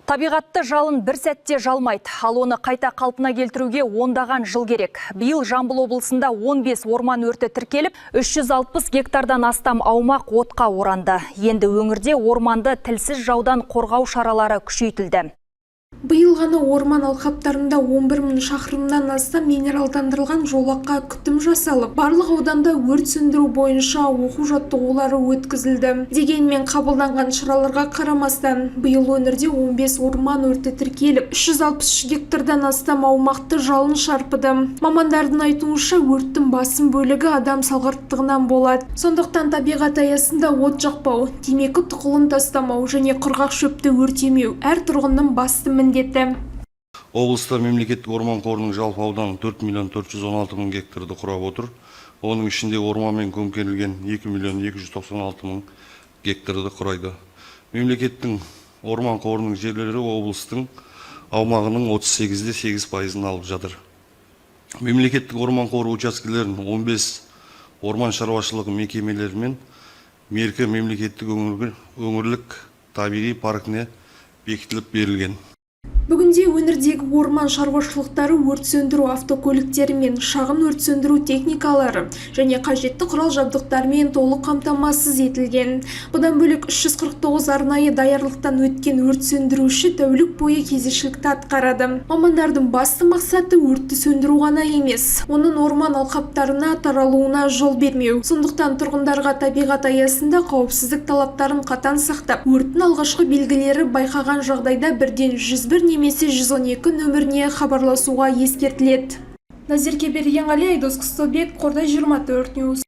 Табиғатты жалын бір сәтте жалмайды, ал оны қайта қалпына келтіруге ондаған жыл керек. Биыл Жамбыл облысында 15 орман өрті тіркеліп, 360 гектардан астам аумақ отқа оранды. Енді өңірде орманды тілсіз жаудан қорғау шаралары күшейтілді. Биыл ғана орман алқаптарында 11 мың шақырымнан астам минералдандырылған жолаққа күтім жасалып, барлық ауданда өрт сөндіру бойынша оқу жаттығулары өткізілді. Дегенмен қабылданған шараларға қарамастан, биыл өңірде 15 орман өрті тіркеліп, 363 гектардан астам аумақты жалын шарпыды. Мамандардың айтуынша, өрттің басым бөлігі адам салғырттығынан болады. Сондықтан табиғат аясында от жақпау, темекі тұқылын тастамау және құрғақ шөпті өртемеу әр тұрғынның басты міндеті. Облыста мемлекеттік орман қорының жалпы ауданы 4 миллион 416 мың гектарды құрап отыр. Оның ішінде орманмен көмкерілген 2 миллион 296 мың гектарды құрайды. Мемлекеттің орман қорының жерлері облыстың аумағының 38-де 8% алып жатыр. Мемлекеттік орман қоры учаскелерін 15 орман шаруашылығы мекемелері мен Меркі мемлекеттік өңірлік табиғи паркіне бекітіліп берілген. Бүгінде өңірдегі орман шаруашылықтары өрт сөндіру автокөліктері мен шағын өрт сөндіру техникалары және қажетті құрал жабдықтармен толық қамтамасыз етілген. Бұдан бөлек 349 арнайы даярлықтан өткен өрт сөндіруші тәулік бойы кезекшілікті атқарады. Мамандардың басты мақсаты өртті сөндіру ғана емес, оның орман алқаптарына таралуына жол бермеу. Сондықтан тұрғындарға табиғат аясында қауіпсіздік талаптарын қатаң сақтап, өрттің алғашқы белгілері байқаған жағдайда бірден 101 немесе 112 нөміріне хабарласуға ескертіледі. Назерке Бергенғали, Айдос Қыстылбек, Қордай 24 Ньюс.